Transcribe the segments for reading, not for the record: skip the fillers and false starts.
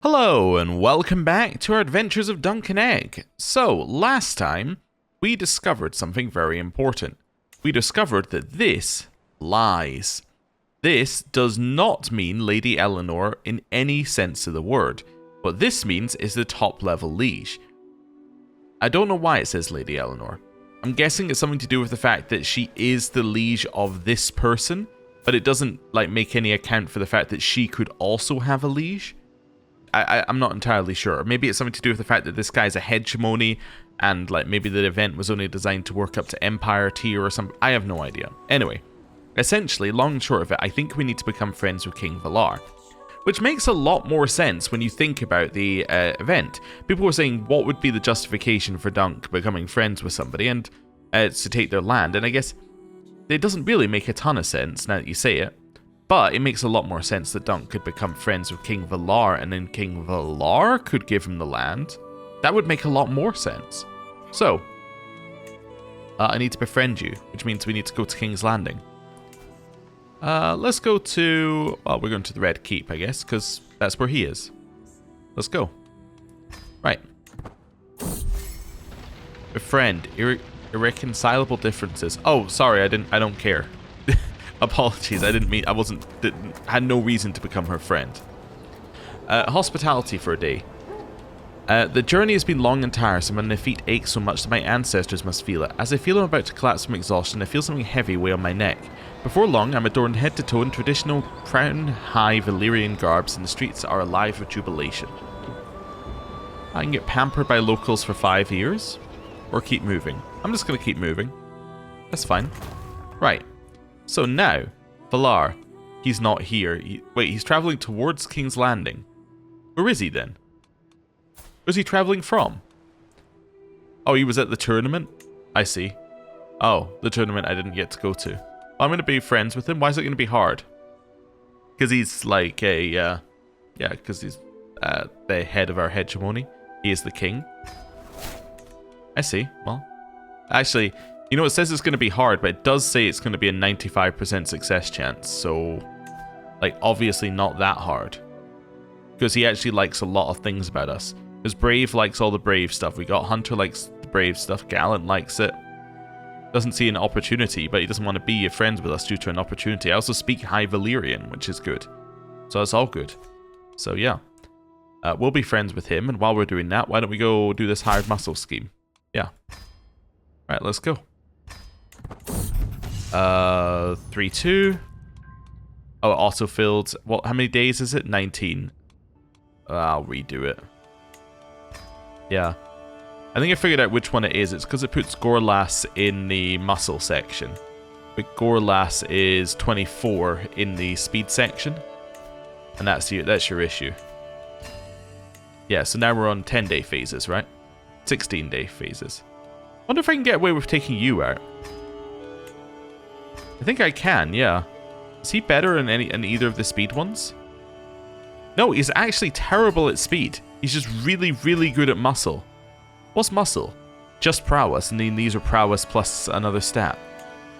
Hello and welcome back to our adventures of Duncan Egg. So, last time, we discovered something very important. We discovered that this lies. This does not mean Lady Eleanor in any sense of the word. What this means is the top level liege. I don't know why it says Lady Eleanor. I'm guessing it's something to do with the fact that she is the liege of this person, but it doesn't make any account for the fact that she could also have a liege. I'm not entirely sure. Maybe it's something to do with the fact that this guy's a hegemony and maybe the event was only designed to work up to Empire tier or something. I have no idea. Anyway, essentially, long and short of it, I think we need to become friends with King Valar. Which makes a lot more sense when you think about the event. People were saying what would be the justification for Dunk becoming friends with somebody and to take their land. And I guess it doesn't really make a ton of sense now that you say it. But it makes a lot more sense that Dunk could become friends with King Valar and then King Valar could give him the land. That would make a lot more sense. So, I need to befriend you, which means we need to go to King's Landing. Let's go to... Well, we're going to the Red Keep, I guess, because that's where he is. Let's go. Right. Befriend. Irreconcilable differences. Oh, sorry, I don't care. Apologies, I didn't mean, had no reason to become her friend. Hospitality for a day. The journey has been long and tiresome, and my feet ache so much that my ancestors must feel it. As I feel I'm about to collapse from exhaustion, I feel something heavy weigh on my neck. Before long, I'm adorned head to toe in traditional crown-high Valyrian garbs, and the streets are alive with jubilation. I can get pampered by locals for 5 years, or keep moving. I'm just going to keep moving. That's fine. Right. So now, Valar, he's not here. Wait, he's traveling towards King's Landing. Where is he then? Where's he traveling from? Oh, he was at the tournament? I see. Oh, the tournament I didn't get to go to. I'm going to be friends with him. Why is it going to be hard? Because he's like a... yeah, because he's the head of our hegemony. He is the king. I see. Well, actually... You know, it says it's going to be hard, but it does say it's going to be a 95% success chance. So, obviously not that hard. Because he actually likes a lot of things about us. Because Brave likes all the Brave stuff. We got Hunter likes the Brave stuff. Gallant likes it. Doesn't see an opportunity, but he doesn't want to be friends with us due to an opportunity. I also speak High Valyrian, which is good. So it's all good. So, yeah. We'll be friends with him, and while we're doing that, why don't we go do this hired muscle scheme? Yeah. Right, let's go. 3-2. Oh, it auto-filled. What? How many days is it? 19. I'll redo it. Yeah. I think I figured out which one it is. It's because it puts Gorlas in the muscle section. But Gorlas is 24 in the speed section. And that's your issue. Yeah, so now we're on 10-day phases, right? 16-day phases. Wonder if I can get away with taking you out. I think I can, yeah. Is he better in either of the speed ones? No, he's actually terrible at speed. He's just really, really good at muscle. What's muscle? Just prowess, and then these are prowess plus another stat.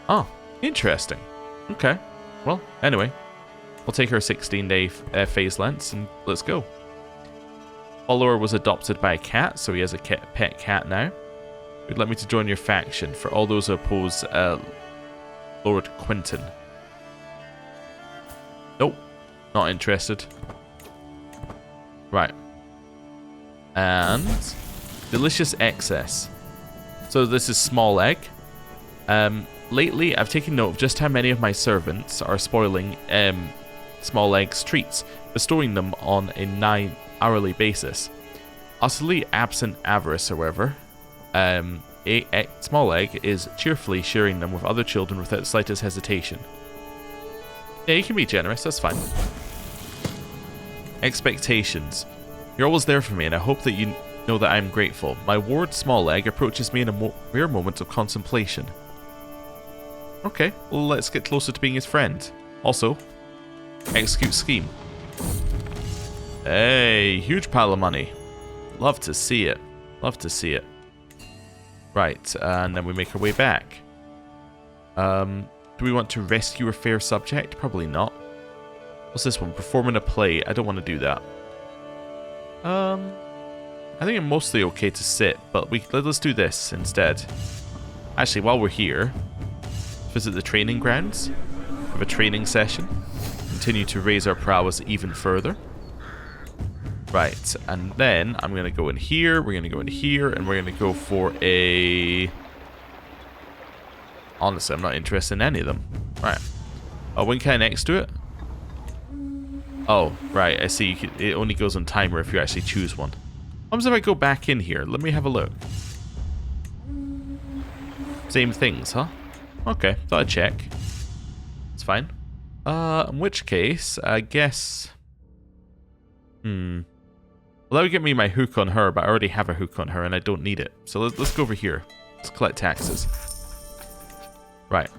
Oh, interesting. Okay. Well, anyway. We'll take our 16-day phase lengths, and let's go. Follower was adopted by a cat, so he has a pet cat now. Would like me to join your faction for all those who oppose Lord Quinton. Nope. Not interested. Right. And delicious excess. So this is small egg. Lately, I've taken note of just how many of my servants are spoiling small egg's treats, bestowing them on a 9-hourly basis. Utterly absent avarice, however. Small egg is cheerfully sharing them with other children without the slightest hesitation. Yeah, you can be generous, that's fine. Expectations. You're always there for me, and I hope that you know that I'm grateful. My ward, Small Egg, approaches me in a rare moment of contemplation. Okay, well, let's get closer to being his friend. Also, execute scheme. Hey, huge pile of money. Love to see it. Love to see it. Right, and then we make our way back. Do we want to rescue a fair subject? Probably not. What's this one? Performing a play. I don't want to do that. I think I'm mostly okay to sit, but let's do this instead. Actually, while we're here, visit the training grounds. Have a training session. Continue to raise our prowess even further. Right, and then I'm going to go in here, we're going to go in here, and we're going to go for a... Honestly, I'm not interested in any of them. Right. Oh, when can I next to it? Oh, right, I see. It only goes on timer if you actually choose one. What happens if I go back in here? Let me have a look. Same things, huh? Okay, thought I'd check. It's fine. In which case, I guess... Well, that would get me my hook on her, but I already have a hook on her and I don't need it. So let's go over here. Let's collect taxes. Right.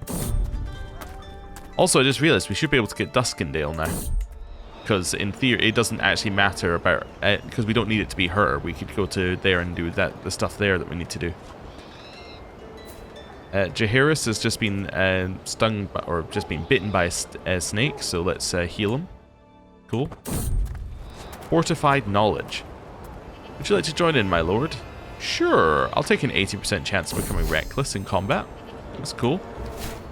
Also, I just realized we should be able to get Duskendale now. Because in theory, it doesn't actually matter about... because we don't need it to be her. We could go to there and do the stuff there that we need to do. Jaharis has just been stung, or just been bitten by a snake, so let's heal him. Cool. Fortified knowledge. Would you like to join in, my lord? Sure. I'll take an 80% chance of becoming reckless in combat. That's cool.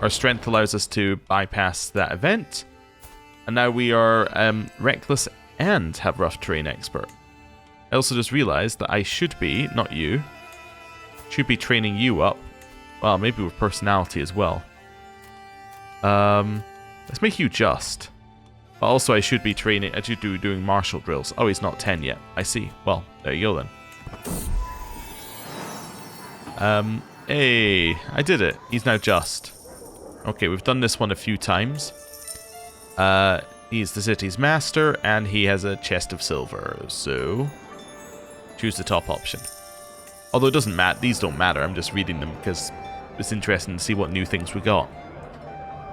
Our strength allows us to bypass that event. And now we are reckless and have rough terrain expert. I also just realized that I should be, not you, should be training you up. Well, maybe with personality as well. Let's make you just. But also I should be training, I should be doing martial drills. Oh, he's not 10 yet. I see. Well, there you go then. Hey, I did it. He's now just. Okay, we've done this one a few times. He's the city's master, and he has a chest of silver. So, choose the top option. Although it doesn't matter. These don't matter. I'm just reading them because it's interesting to see what new things we got.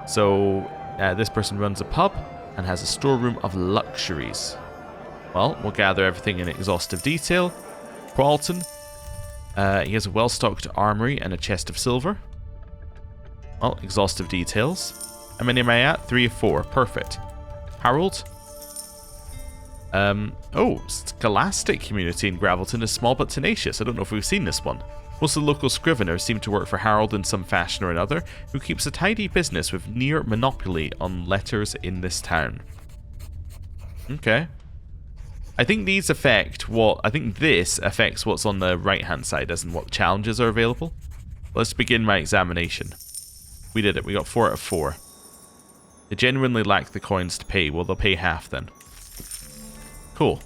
So, this person runs a pub and has a storeroom of luxuries. Well, we'll gather everything in exhaustive detail. Qualton. He has a well-stocked armory and a chest of silver. Well, exhaustive details. How many am I at? 3 of 4. Perfect. Harold. Oh, Scholastic community in Gravelton is small but tenacious. I don't know if we've seen this one. Most of the local scriveners seem to work for Harold in some fashion or another, who keeps a tidy business with near monopoly on letters in this town. Okay. I think these affect what... I think this affects what's on the right-hand side, as in what challenges are available. Let's begin my examination. We did it. We got 4 out of 4. They genuinely lack the coins to pay. Well, they'll pay half then. Cool.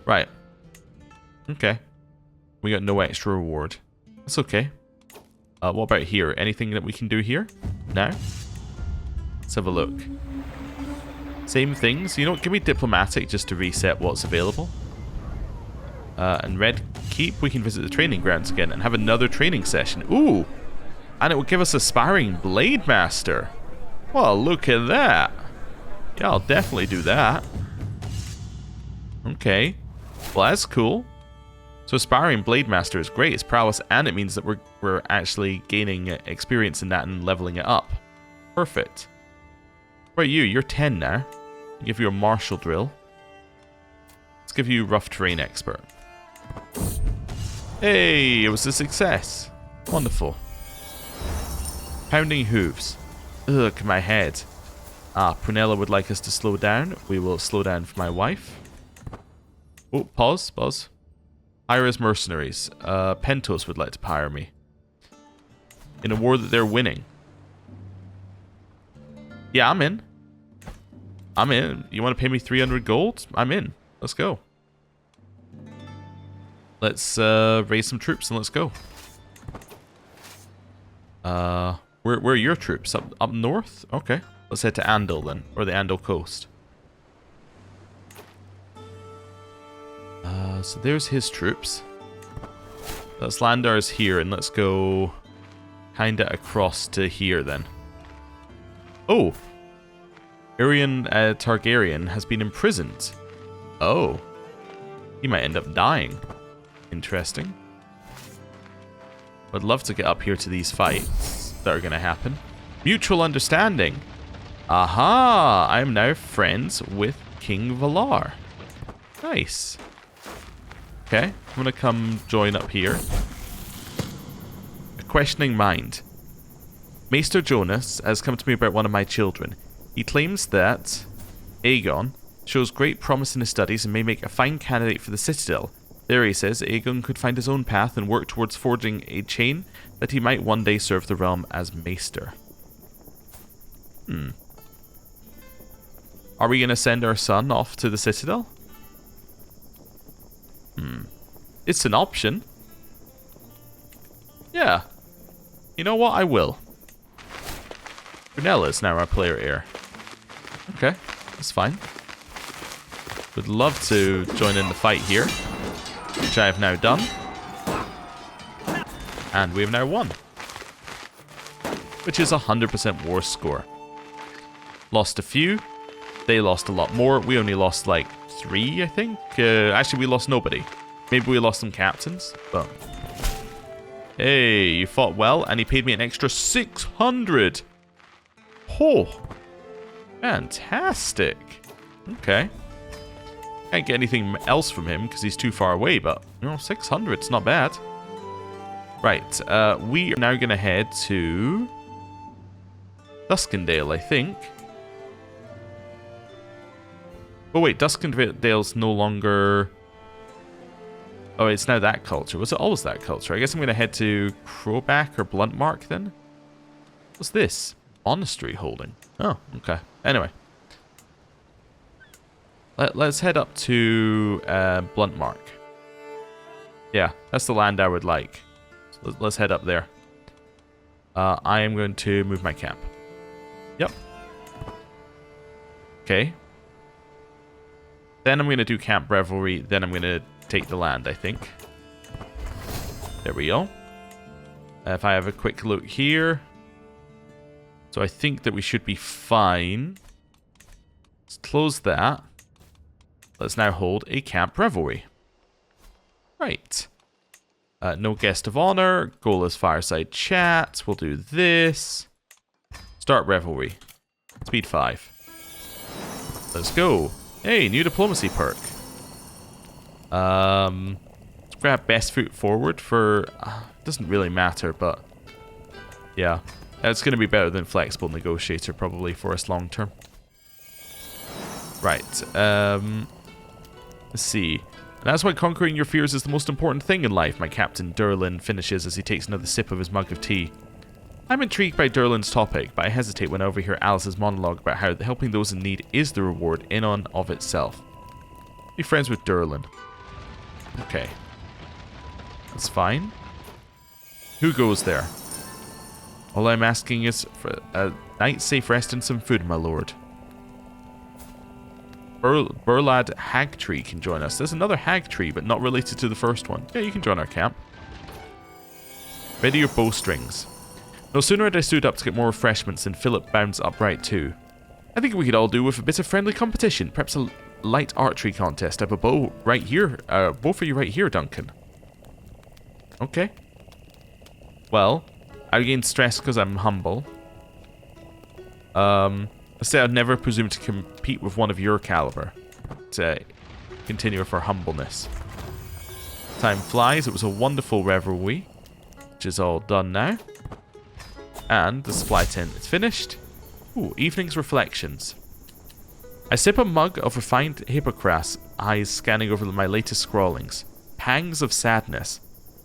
Right. Okay. We got no extra reward. That's okay. What about here? Anything that we can do here? No? Let's have a look. Same things. You know what? Give me diplomatic just to reset what's available. And Red Keep, we can visit the training grounds again and have another training session. Ooh! And it will give us a sparring Blade Master. Well, look at that. Yeah, I'll definitely do that. Okay. Well, that's cool. So sparring Blade Master is great. It's prowess, and it means that we're actually gaining experience in that and leveling it up. Perfect. What about you? You're 10 now. I'll give you a martial drill. Let's give you rough terrain expert. Hey, it was a success. Wonderful. Pounding hooves. Ugh, my head. Ah, Prunella would like us to slow down. We will slow down for my wife. Oh, pause. Ira's mercenaries. Pentos would like to hire me. In a war that they're winning. Yeah, I'm in. I'm in. You want to pay me 300 gold? I'm in. Let's go. Let's raise some troops and let's go. Where are your troops? Up north? Okay. Let's head to Andal then, or the Andal coast. So there's his troops. Let's land ours here and let's go kinda across to here then. Oh! Arian Targaryen has been imprisoned. Oh. He might end up dying. Interesting. I'd love to get up here to these fights that are going to happen. Mutual understanding. Aha! I am now friends with King Valar. Nice. Okay, I'm going to come join up here. A questioning mind. Maester Jonas has come to me about one of my children. He claims that Aegon shows great promise in his studies and may make a fine candidate for the Citadel. There he says Aegon could find his own path and work towards forging a chain that he might one day serve the realm as Maester. Are we going to send our son off to the Citadel? It's an option. Yeah. You know what? I will. Brunella is now our player heir. Okay, that's fine. Would love to join in the fight here, which I have now done. And we have now won. Which is a 100% war score. Lost a few. They lost a lot more. We only lost like 3, I think. Actually, we lost nobody. Maybe we lost some captains, but... Hey, you fought well, and he paid me an extra 600. Oh, fantastic. Okay. Can't get anything else from him because he's too far away, but, you know, 600, it's not bad. Right, we are now going to head to Duskendale, I think. Oh wait, Duskendale's no longer... Oh, it's now that culture. Was it always that culture? I guess I'm going to head to Crowback or Bluntmark then. What's this? Monastery holding. Oh, okay. Anyway. Let's head up to Bluntmark. Yeah, that's the land I would like. So let's head up there. I am going to move my camp. Yep. Okay. Then I'm going to do Camp Revelry. Then I'm going to take the land, I think. There we go. If I have a quick look here. So I think that we should be fine. Let's close that. Let's now hold a Camp Revelry. Right. No guest of honor. Goal is fireside chat. We'll do this. Start Revelry. Speed 5. Let's go. Hey, new diplomacy perk. Grab best foot forward for... doesn't really matter, but... Yeah. It's going to be better than flexible negotiator probably for us long term. Right. Let's see. And that's why conquering your fears is the most important thing in life, my Captain Durlin finishes as he takes another sip of his mug of tea. I'm intrigued by Durlin's topic, but I hesitate when I overhear Alice's monologue about how helping those in need is the reward in and of itself. Be friends with Durlin. Okay. That's fine. Who goes there? All I'm asking is for a night's safe rest and some food, my lord. Burlad Hagtree can join us. There's another Hagtree, but not related to the first one. Yeah, you can join our camp. Ready your bowstrings. No sooner had I stood up to get more refreshments than Philip bounds upright too. I think we could all do with a bit of friendly competition. Perhaps a light archery contest. I have a bow right here. Bow for you right here, Duncan. Okay. Well, I gain stress because I'm humble. I say I'd never presume to compete with one of your caliber. To continue with our humbleness. Time flies. It was a wonderful revelry, which is all done now. And the supply tent is finished. Ooh, evening's reflections. I sip a mug of refined Hippocras, eyes scanning over my latest scrawlings. Pangs of sadness.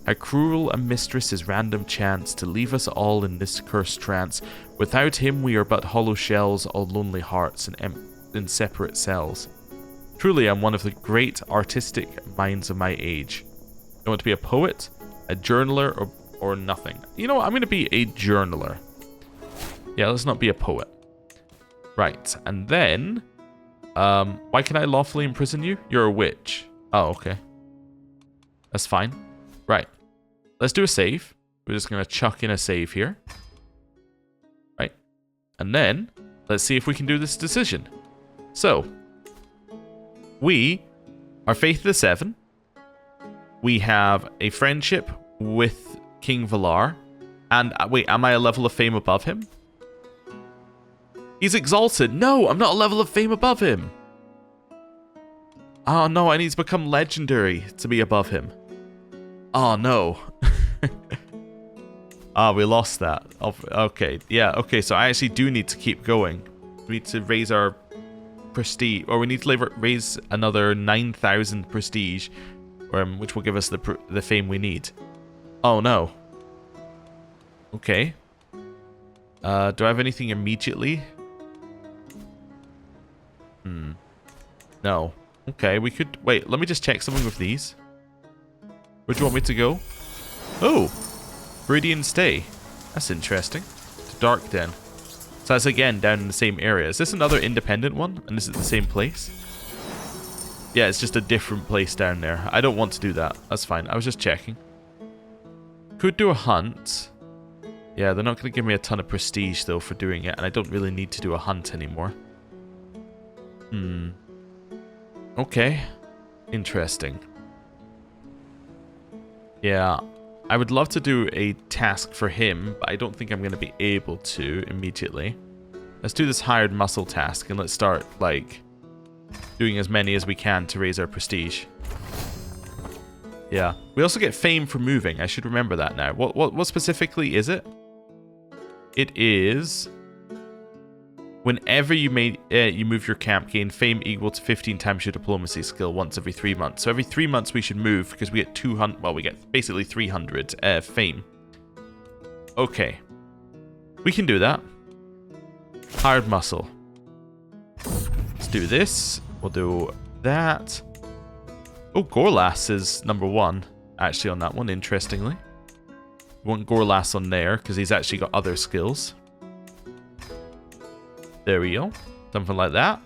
How cruel a mistress is random chance to leave us all in this cursed trance. Without him we are but hollow shells, all lonely hearts in separate cells. Truly I'm one of the great artistic minds of my age. I want to be a poet, a journaler, or nothing. You know what? I'm going to be a journaler. Yeah, let's not be a poet. Right, and then... why can I lawfully imprison you? You're a witch. Oh, okay. That's fine. Right. Let's do a save. We're just going to chuck in a save here. Right. And then, let's see if we can do this decision. So, we are Faith of the Seven. We have a friendship with King Valar. And, wait, am I a level of fame above him? He's exalted. No, I'm not a level of fame above him. Oh no, I need to become legendary to be above him. Oh no. Ah, we lost that. Okay, yeah, okay, so I actually do need to keep going. We need to raise our prestige, or we need to raise another 9,000 prestige, which will give us the fame we need. Oh no. Okay. Do I have anything immediately? No. Okay, we could... Wait, let me just check something with these. Where do you want me to go? Oh! Viridian Stay. That's interesting. To Dark Den. So that's again down in the same area. Is this another independent one? And is it the same place? Yeah, it's just a different place down there. I don't want to do that. That's fine. I was just checking. Could do a hunt. Yeah, they're not going to give me a ton of prestige, though, for doing it. And I don't really need to do a hunt anymore. Okay. Interesting. Yeah. I would love to do a task for him, but I don't think I'm going to be able to immediately. Let's do this hired muscle task, and let's start, like, doing as many as we can to raise our prestige. Yeah. We also get fame for moving. I should remember that now. What specifically is it? It is... Whenever you move your camp, gain fame equal to 15 times your diplomacy skill once every 3 months. So every 3 months we should move because we get 200... Well, we get basically 300 fame. Okay. We can do that. Hired muscle. Let's do this. We'll do that. Oh, Gorlas is number 1, actually, on that one, interestingly. We want Gorlas on there because he's actually got other skills. There we go. Something like that.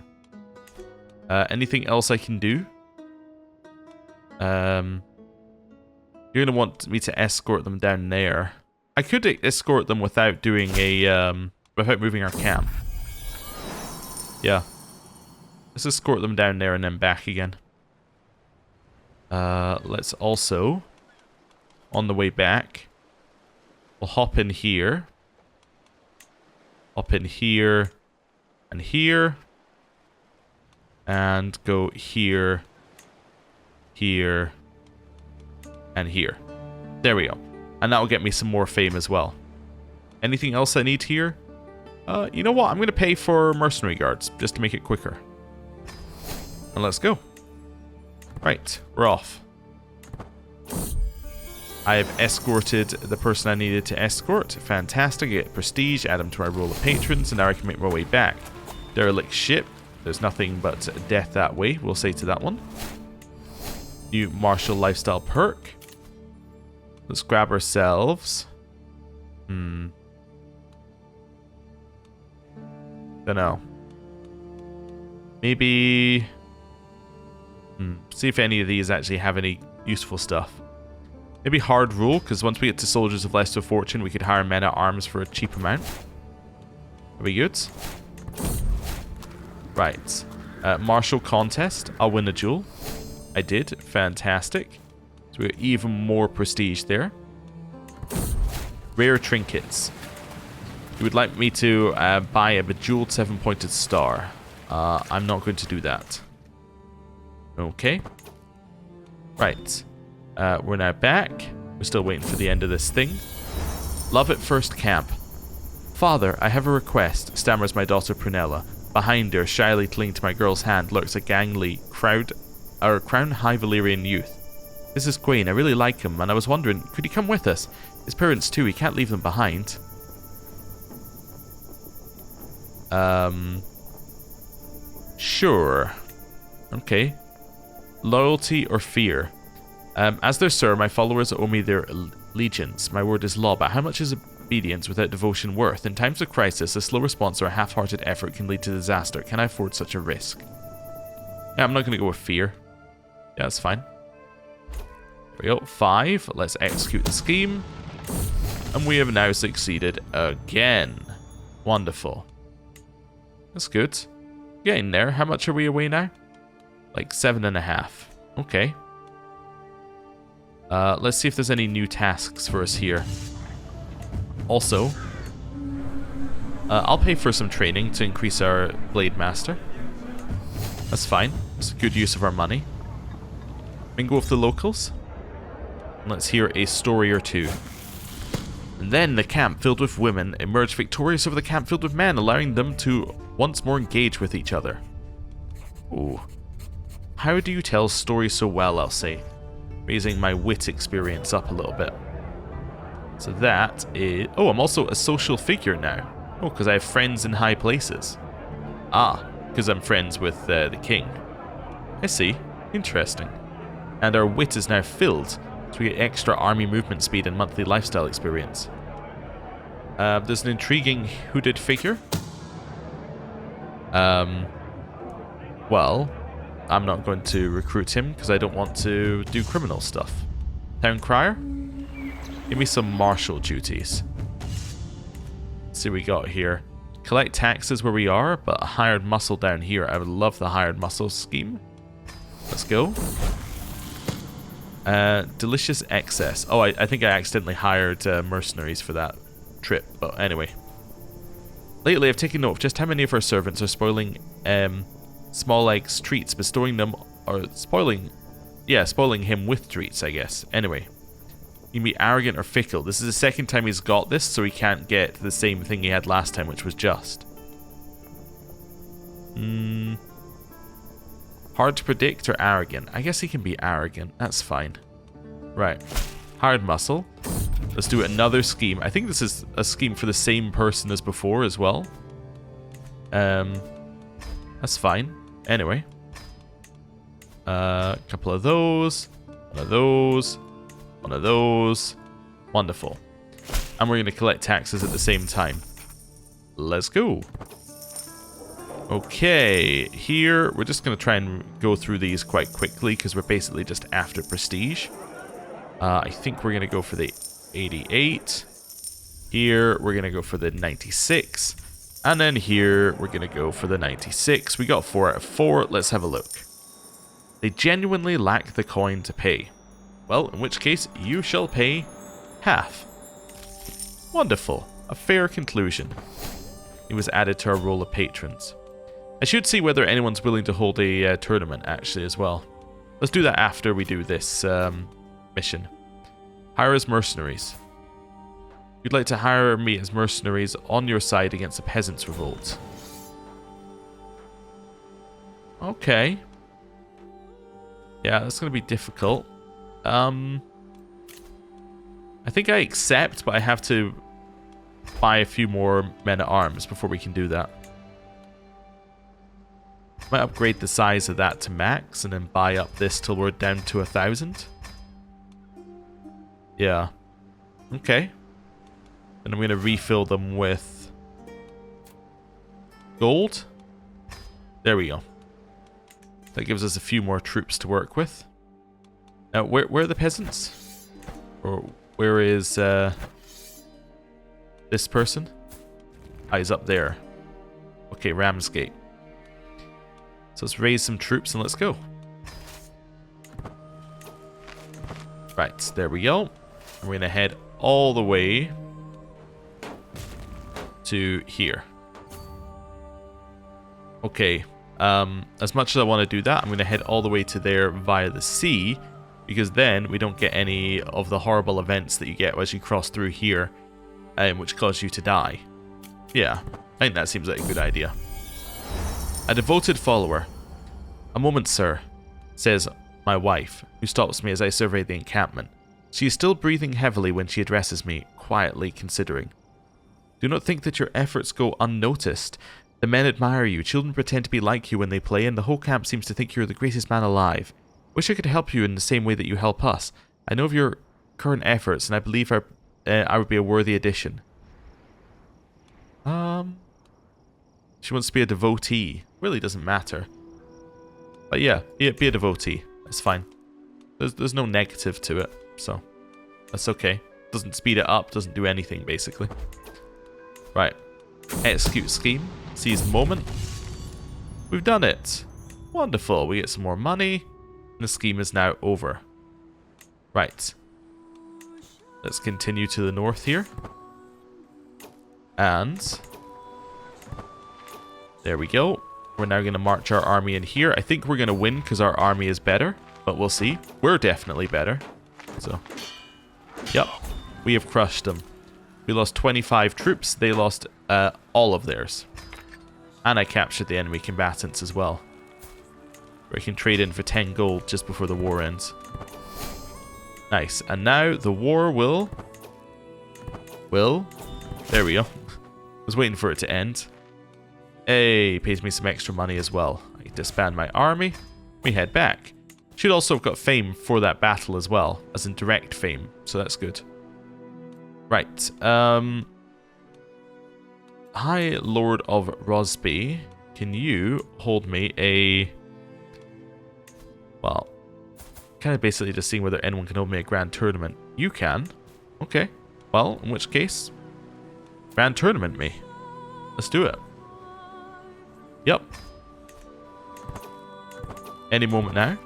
Anything else I can do? You're going to want me to escort them down there. I could escort them without doing a... without moving our camp. Yeah. Let's escort them down there and then back again. Let's also... On the way back... We'll hop in here. Hop in here... And here, and go here, here, and here. There we go. And that will get me some more fame as well. Anything else I need here? You know what? I'm going to pay for mercenary guards, just to make it quicker. And let's go. Right, we're off. I have escorted the person I needed to escort. Fantastic. I get prestige, add them to my roll of patrons, and now I can make my way back. Derelict ship. There's nothing but death that way, we'll say to that one. New martial lifestyle perk. Let's grab ourselves. Dunno. Maybe... See if any of these actually have any useful stuff. Maybe hard rule, because once we get to Soldiers of Lesser Fortune, we could hire men at arms for a cheap amount. Are we good? Right. Martial contest. I'll win a duel. I did. Fantastic. So we got even more prestige there. Rare trinkets. You would like me to buy a bejeweled 7-pointed star. I'm not going to do that. Okay. Right. We're now back. We're still waiting for the end of this thing. Love at first camp. Father, I have a request, stammers my daughter Prunella. Behind her, shyly clinging to my girl's hand, lurks a gangly, crown high Valyrian youth. This is Quain. I really like him, and I was wondering, could he come with us? His parents too, he can't leave them behind. Sure. Okay. Loyalty or fear? As their sir, my followers owe me their allegiance. My word is law, but how much is obedience without devotion worth? In times of crisis, a slow response or a half-hearted effort can lead to disaster. Can I afford such a risk? Yeah, I'm not going to go with fear. Yeah, that's fine. There we go. 5. Let's execute the scheme. And we have now succeeded again. Wonderful. That's good. Getting there. How much are we away now? Like 7.5. Okay. Let's see if there's any new tasks for us here. Also, I'll pay for some training to increase our Blade Master. That's fine. It's a good use of our money. mingle with the locals. And let's hear a story or two. And then the camp filled with women emerged victorious over the camp filled with men, allowing them to once more engage with each other. Ooh. How do you tell stories so well, I'll say. Raising my wit experience up a little bit. So that is... Oh, I'm also a social figure now. Oh, because I have friends in high places. Ah, because I'm friends with the king. I see. Interesting. And our wit is now filled, so we get extra army movement speed and monthly lifestyle experience. There's an intriguing hooded figure. Well, I'm not going to recruit him because I don't want to do criminal stuff. Town crier? Give me some martial duties. Let's see what we got here. Collect taxes where we are, but a hired muscle down here. I would love the hired muscle scheme. Let's go. Delicious excess. Oh, I think I accidentally hired mercenaries for that trip, but anyway. Lately, I've taken note of just how many of our servants are spoiling small eggs treats, bestowing them, or spoiling him with treats, I guess. Anyway. You can be arrogant or fickle. This is the second time he's got this, so he can't get the same thing he had last time, which was just. Hard to predict or arrogant? I guess he can be arrogant. That's fine. Right. Hired muscle. Let's do another scheme. I think this is a scheme for the same person as before as well. That's fine. Anyway. A couple of those. One of those. One of those. Wonderful. And we're going to collect taxes at the same time. Let's go. Okay, here we're just going to try and go through these quite quickly because we're basically just after prestige. I think we're going to go for the 88. Here we're going to go for the 96. And then here we're going to go for the 96. We got 4 out of 4. Let's have a look. They genuinely lack the coin to pay. Well, in which case, you shall pay half. Wonderful. A fair conclusion. He was added to our roll of patrons. I should see whether anyone's willing to hold a tournament, actually, as well. Let's do that after we do this mission. Hire as mercenaries. You'd like to hire me as mercenaries on your side against the peasants' revolt. Okay. Yeah, that's going to be difficult. I think I accept, but I have to buy a few more men-at-arms before we can do that. Might upgrade the size of that to max and then buy up this till we're down to 1,000. Yeah. Okay. And I'm going to refill them with gold. There we go. That gives us a few more troops to work with. Now, where are the peasants? Or where is this person? Ah, he's up there. Okay, Ramsgate. So let's raise some troops and let's go. Right, there we go. We're going to head all the way to here. Okay, as much as I want to do that, I'm going to head all the way to there via the sea, because then we don't get any of the horrible events that you get as you cross through here, which cause you to die. Yeah, I think that seems like a good idea. A devoted follower. A moment, sir, says my wife, who stops me as I survey the encampment. She is still breathing heavily when she addresses me, quietly considering. Do not think that your efforts go unnoticed. The men admire you, children pretend to be like you when they play, and the whole camp seems to think you're the greatest man alive. Wish I could help you in the same way that you help us. I know of your current efforts, and I believe I would be a worthy addition. She wants to be a devotee. Really doesn't matter. But yeah, be a devotee. It's fine. There's no negative to it, so that's okay. Doesn't speed it up, doesn't do anything, basically. Right. Execute scheme. Seize moment. We've done it. Wonderful. We get some more money. And the scheme is now over. Right. Let's continue to the north here. And there we go. We're now going to march our army in here. I think we're going to win because our army is better. But we'll see. We're definitely better. So, yep. We have crushed them. We lost 25 troops. They lost all of theirs. And I captured the enemy combatants as well. We can trade in for 10 gold just before the war ends. Nice. And now the war will... There we go. I was waiting for it to end. Hey, pays me some extra money as well. I disband my army. We head back. Should also have got fame for that battle as well, as in direct fame, so that's good. Right. Hi, Lord of Rosby. Can you hold me a... Well, kind of basically just seeing whether anyone can hold me a grand tournament. You can. Okay. Well, in which case, grand tournament me. Let's do it. Yep. Any moment now.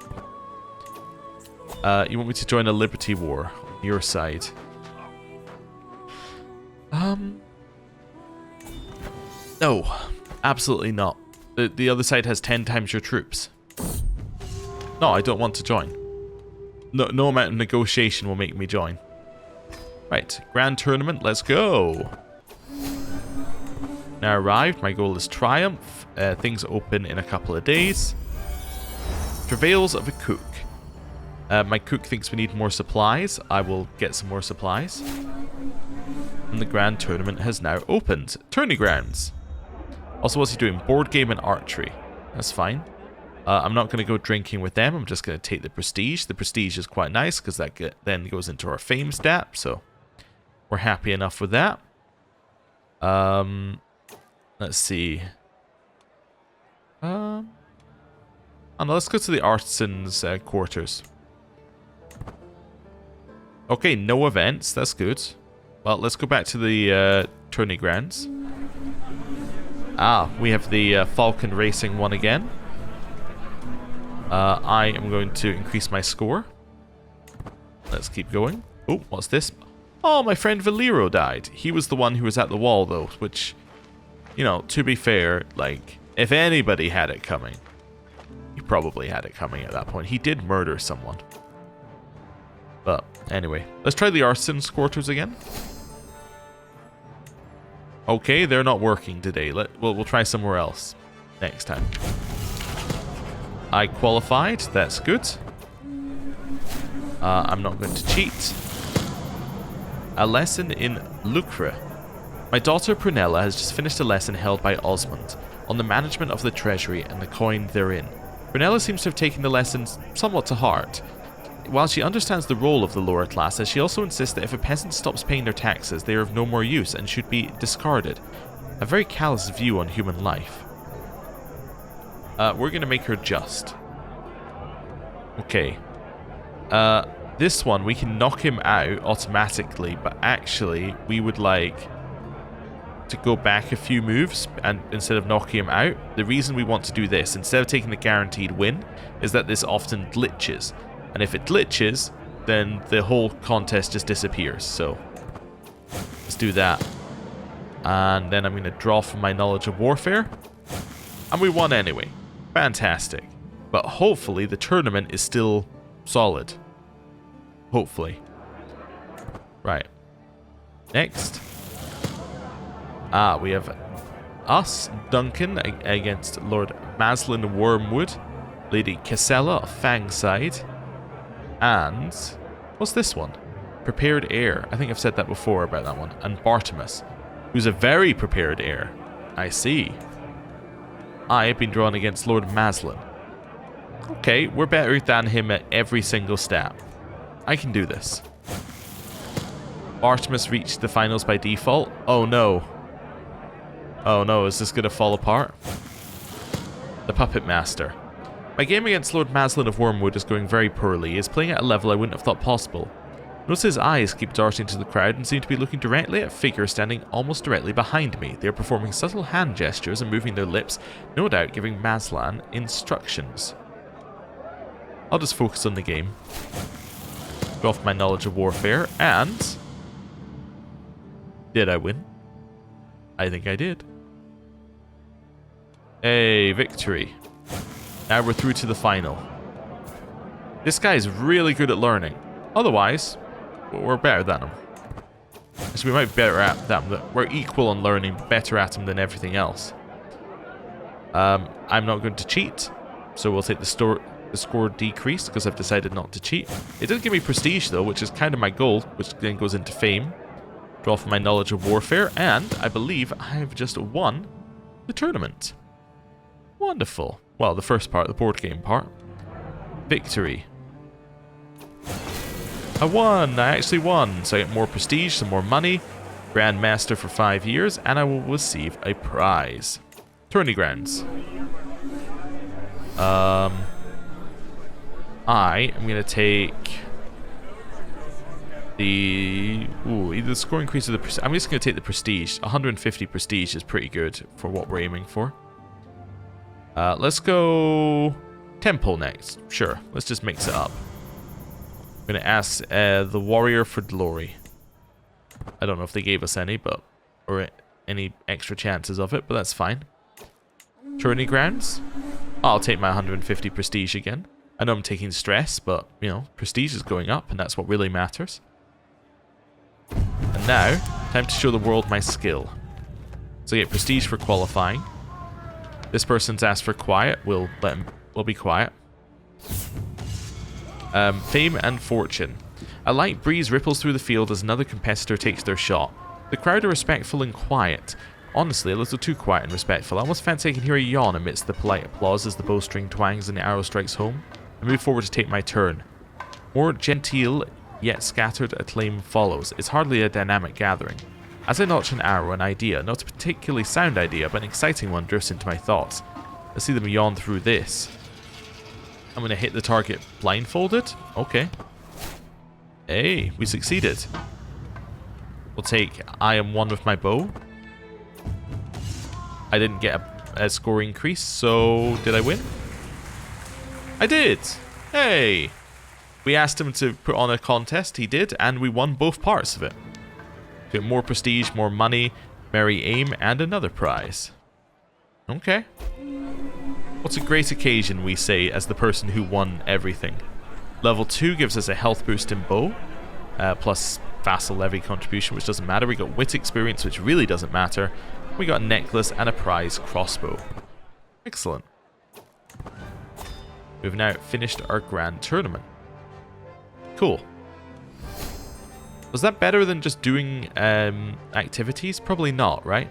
You want me to join a Liberty War on your side? No, absolutely not. The other side has 10 times your troops. No, I don't want to join. No amount of negotiation will make me join. Right, grand tournament, let's go. Now arrived, my goal is triumph. Things open in a couple of days. Travails of a cook. My cook thinks we need more supplies. I will get some more supplies. And the grand tournament has now opened. Tourney grounds. Also, what's he doing? Board game and archery. That's fine. I'm not going to go drinking with them. I'm just going to take the prestige. The prestige is quite nice because that then goes into our fame stat. So we're happy enough with that. Let's see. Oh no, let's go to the artisans' quarters. Okay, no events. That's good. Well, let's go back to the tourney grounds. Ah, we have the Falcon Racing one again. I am going to increase my score. Let's keep going. Oh, what's this? Oh, my friend Valero died. He was the one who was at the wall, though, which, you know, to be fair, like, if anybody had it coming, he probably had it coming at that point. He did murder someone. But, anyway, let's try the artisan's quarters again. Okay, they're not working today. We'll try somewhere else next time. I qualified. That's good. I'm not going to cheat. A lesson in lucre. My daughter Prunella has just finished a lesson held by Osmond on the management of the treasury and the coin therein. Prunella seems to have taken the lessons somewhat to heart. While she understands the role of the lower classes, she also insists that if a peasant stops paying their taxes, they are of no more use and should be discarded. A very callous view on human life. We're going to make her just. Okay. This one, we can knock him out automatically, but actually, we would like to go back a few moves and instead of knocking him out. The reason we want to do this, instead of taking the guaranteed win, is that this often glitches. And if it glitches, then the whole contest just disappears. So, let's do that. And then I'm going to draw from my knowledge of warfare. And we won anyway. Fantastic. But hopefully the tournament is still solid. Hopefully. Right. Next. We have us, Duncan, against Lord Maslin Wormwood, Lady Casella of Fangside, and what's this one? Prepared heir. I think I've said that before about that one. And Bartimus, who's a very prepared heir. I see. I have been drawn against Lord Maslin. Okay, we're better than him at every single stat. I can do this. Bartimus reached the finals by default. Oh no. Oh no, is this going to fall apart? The Puppet Master. My game against Lord Maslin of Wormwood is going very poorly. He is playing at a level I wouldn't have thought possible. Notice his eyes keep darting to the crowd and seem to be looking directly at figures standing almost directly behind me. They are performing subtle hand gestures and moving their lips, no doubt giving Maslan instructions. I'll just focus on the game. Go off my knowledge of warfare, and... Did I win? I think I did. Hey, victory. Now we're through to the final. This guy is really good at learning. Otherwise, we're better than him. So we might be better at them. We're equal on learning, better at him than everything else. I'm not going to cheat, so we'll take the score decrease because I've decided not to cheat. It does give me prestige though, which is kind of my goal, which then goes into fame. Draw from my knowledge of warfare, and I believe I've just won the tournament. Wonderful. Well, the first part, the board game part. Victory. I won! I actually won! So I get more prestige, some more money, Grand Master for 5 years, and I will receive a prize. Tourney grounds. I am going to take the... Ooh, either the score increase or the prestige. I'm just going to take the prestige. 150 prestige is pretty good for what we're aiming for. Let's go... Temple next. Sure, let's just mix it up. I'm going to ask the Warrior for Glory. I don't know if they gave us any, but... Or any extra chances of it, but that's fine. Tourney grounds. I'll take my 150 prestige again. I know I'm taking stress, but, you know, prestige is going up, and that's what really matters. And now, time to show the world my skill. So I get prestige for qualifying. This person's asked for quiet. We'll be quiet. Fame and fortune. A light breeze ripples through the field as another competitor takes their shot. The crowd are respectful and quiet. Honestly, a little too quiet and respectful. I almost fancy I can hear a yawn amidst the polite applause as the bowstring twangs and the arrow strikes home. I move forward to take my turn. More genteel, yet scattered acclaim follows. It's hardly a dynamic gathering. As I notch an arrow, an idea, not a particularly sound idea, but an exciting one, drifts into my thoughts. I see them yawn through this. I'm going to hit the target blindfolded? Okay. Hey, we succeeded. We'll take I am one with my bow. I didn't get a score increase, so did I win? I did! Hey! We asked him to put on a contest, he did, and we won both parts of it. Got more prestige, more money, merry aim, and another prize. Okay. What's a great occasion, we say, as the person who won everything. Level 2 gives us a health boost in bow, plus vassal levy contribution, which doesn't matter. We got wit experience, which really doesn't matter. We got a necklace and a prize crossbow. Excellent. We've now finished our grand tournament. Cool. Was that better than just doing activities? Probably not, right?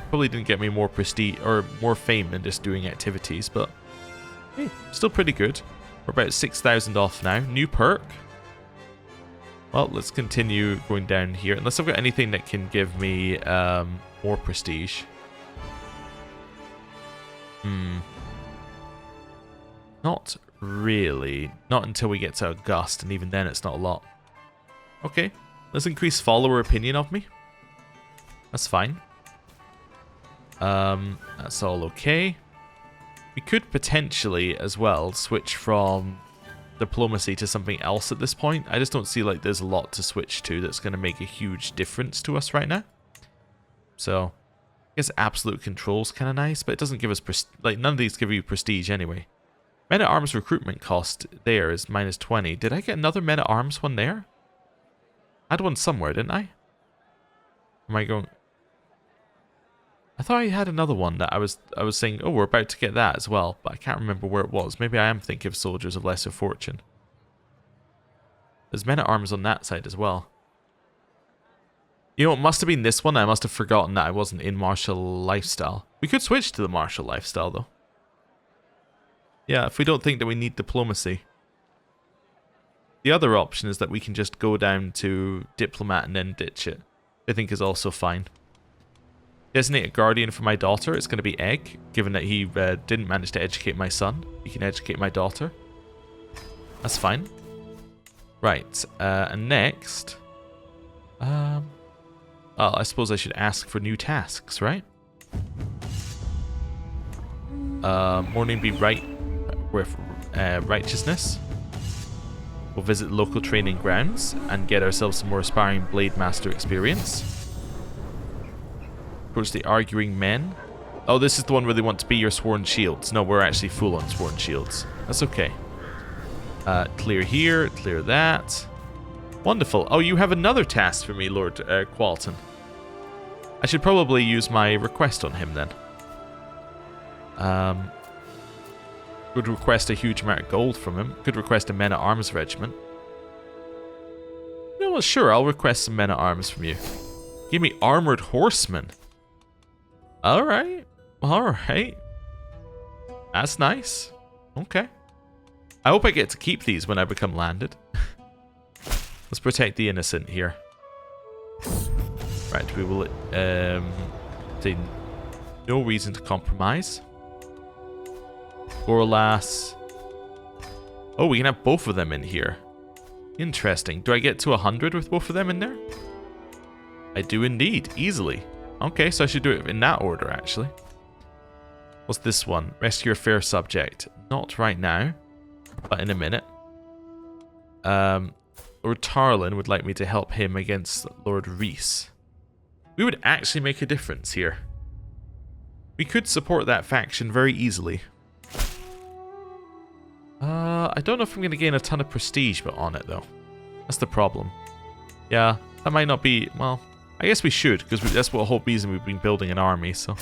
Probably didn't get me more prestige or more fame than just doing activities, but hey, still pretty good. We're about 6,000 off now. New perk. Well, let's continue going down here. Unless I've got anything that can give me more prestige. Not really. Not until we get to August, and even then it's not a lot. Okay, let's increase follower opinion of me. That's fine. That's all okay. We could potentially, as well, switch from diplomacy to something else at this point. I just don't see like there's a lot to switch to that's going to make a huge difference to us right now. So, I guess absolute control's kind of nice, but it doesn't give us like none of these give you prestige anyway. Men at Arms recruitment cost there is minus 20. Did I get another Men at Arms one there? I had one somewhere, didn't I? Am I going? I thought I had another one that I was saying, oh, we're about to get that as well, but I can't remember where it was. Maybe I am thinking of Soldiers of Lesser Fortune. There's Men at Arms on that side as well. You know, it must have been this one. I must have forgotten that I wasn't in martial lifestyle. We could switch to the martial lifestyle, though. Yeah, if we don't think that we need diplomacy. The other option is that we can just go down to diplomat and then ditch it. I think is also fine. Designate a guardian for my daughter. It's going to be Egg, given that he didn't manage to educate my son. He can educate my daughter. That's fine. Right, and next... well, I suppose I should ask for new tasks, right? Morning be right with righteousness. We'll visit the local training grounds and get ourselves some more aspiring Blade Master experience. Approach the arguing men. Oh, this is the one where they want to be your sworn shields. No, we're actually full on sworn shields. That's okay. Clear here, clear that. Wonderful. Oh, you have another task for me, Lord Qualton. I should probably use my request on him then. Could request a huge amount of gold from him. Could request a men-at-arms regiment. You know what, sure, I'll request some men-at-arms from you. Give me armored horsemen. Alright. Alright. That's nice. Okay. I hope I get to keep these when I become landed. Let's protect the innocent here. Right, we will say no reason to compromise. Gorlas. Oh, we can have both of them in here. Interesting. Do I get to 100 with both of them in there? I do indeed, easily. Okay, so I should do it in that order, actually. What's this one? Rescue a fair subject. Not right now, but in a minute. Lord Tarlin would like me to help him against Lord Reese. We would actually make a difference here. We could support that faction very easily. I don't know if I'm going to gain a ton of prestige but on it, though. That's the problem. Yeah, that might not be... Well, I guess we should, because that's the whole reason we've been building an army, so...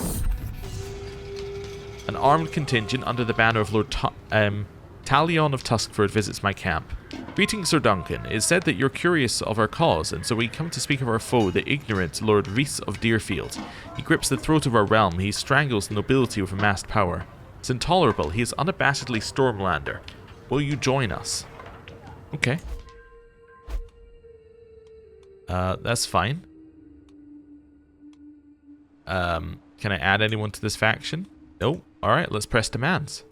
An armed contingent under the banner of Lord Talion of Tuskford visits my camp. Greetings, Sir Duncan. It is said that you're curious of our cause, and so we come to speak of our foe, the ignorant Lord Reese of Deerfield. He grips the throat of our realm. He strangles the nobility with amassed power. It's intolerable. He is unabashedly Stormlander. Will you join us? Okay. That's fine. Can I add anyone to this faction? No. Alright, let's press demands.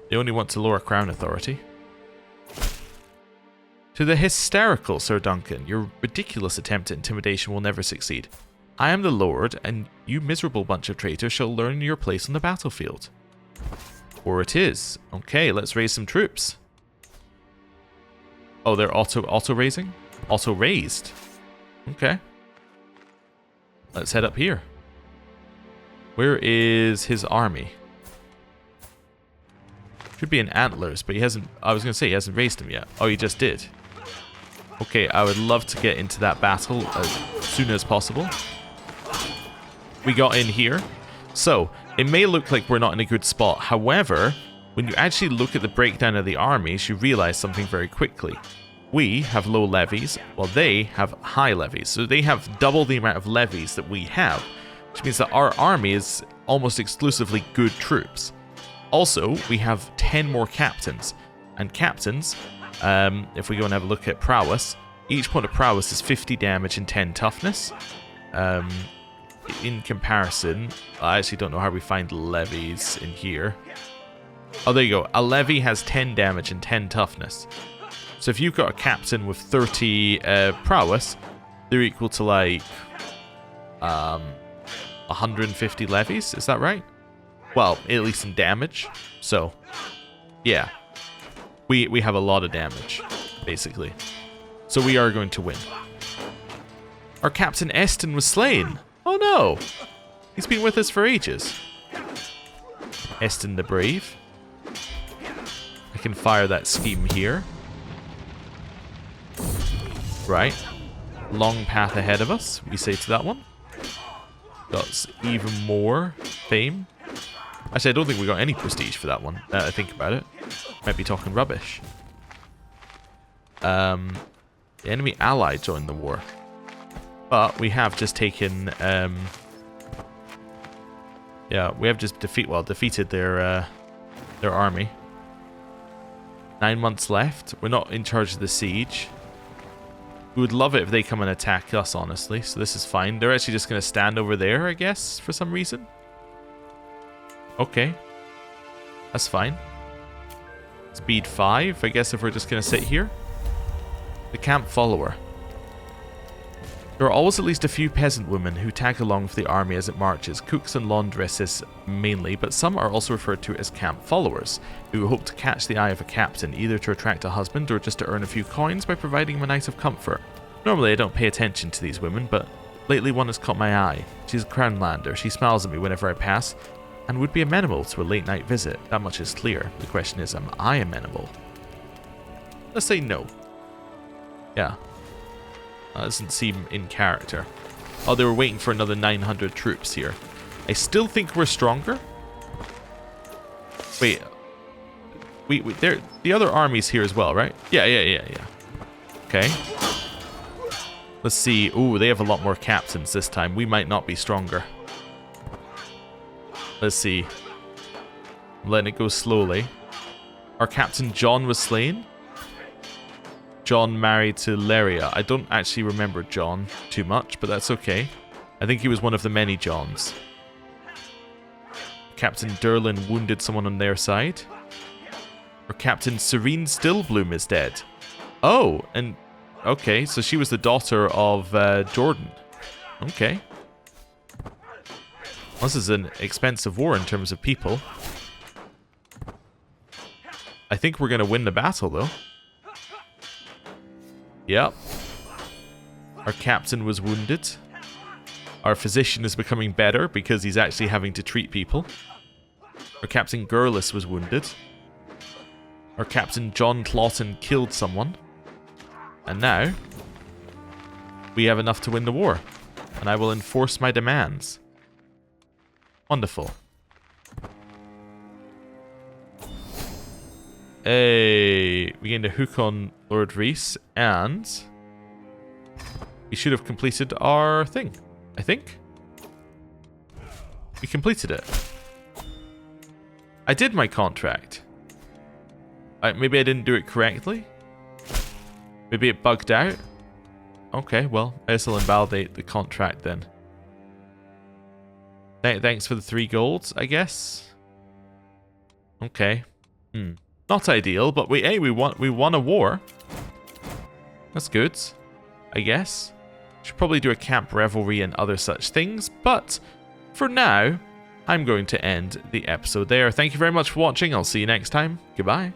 They only want to lower crown authority. To the hysterical Sir Duncan, your ridiculous attempt at intimidation will never succeed. I am the Lord, and you miserable bunch of traitors shall learn your place on the battlefield. Or it is. Okay, let's raise some troops. Oh, they're auto-raising? Auto-raised. Okay. Let's head up here. Where is his army? Should be in Antlers, but he hasn't... I was going to say, he hasn't raised them yet. Oh, he just did. Okay, I would love to get into that battle as soon as possible. We got in here. So, it may look like we're not in a good spot. However, when you actually look at the breakdown of the armies, you realize something very quickly. We have low levies, while they have high levies. So they have double the amount of levies that we have, which means that our army is almost exclusively good troops. Also, we have 10 more captains. And captains, if we go and have a look at prowess, each point of prowess is 50 damage and 10 toughness. In comparison, I actually don't know how we find levies in here. Oh, there you go. A levy has 10 damage and 10 toughness. So if you've got a captain with 30 prowess, they're equal to like 150 levies. Is that right? Well, at least in damage. So, yeah. We have a lot of damage, basically. So we are going to win. Our Captain Eston was slain. Oh no! He's been with us for ages. Eston the Brave. I can fire that scheme here. Right. Long path ahead of us, we say to that one. Got even more fame. Actually, I don't think we got any prestige for that one, now that I think about it. Might be talking rubbish. The enemy ally joined the war. But we have just taken... yeah, we have just defeated their army. 9 months left. We're not in charge of the siege. We would love it if they come and attack us, honestly. So this is fine. They're actually just going to stand over there, I guess, for some reason. Okay. That's fine. Speed 5, I guess, if we're just going to sit here. The camp follower. There are always at least a few peasant women who tag along with the army as it marches, cooks and laundresses mainly, but some are also referred to as camp followers, who hope to catch the eye of a captain, either to attract a husband or just to earn a few coins by providing him a night of comfort. Normally I don't pay attention to these women, but lately one has caught my eye. She's a Crownlander. She smiles at me whenever I pass. and would be amenable to a late night visit. That much is clear. The question is, am I amenable? Let's say no. Yeah. That doesn't seem in character. Oh, they were waiting for another 900 troops here. I still think we're stronger. Wait. There, the other army's here as well, right? Yeah. Okay. Let's see. Ooh, they have a lot more captains this time. We might not be stronger. Let's see. I'm letting it go slowly. Our captain John was slain. John married to Leria. I don't actually remember John too much, but that's okay. I think he was one of the many Johns. Captain Derlin wounded someone on their side. Or Captain Serene Stillbloom is dead. Oh, and... okay, so she was the daughter of Jordan. Okay. This is an expensive war in terms of people. I think we're going to win the battle, though. Yep. Our captain was wounded. Our physician is becoming better because he's actually having to treat people. Our Captain Gurlis was wounded. Our Captain John Clawton killed someone. And now, we have enough to win the war. And I will enforce my demands. Wonderful. Hey, we gained a hook on Lord Reese, and we should have completed our thing, I think. We completed it. I did my contract. Maybe I didn't do it correctly. Maybe it bugged out. Okay, well, I guess I'll invalidate the contract then. Thanks for the 3 golds, I guess. Okay. Not ideal, but we won a war. That's good, I guess. Should probably do a camp revelry and other such things, but for now, I'm going to end the episode there. Thank you very much for watching. I'll see you next time. Goodbye.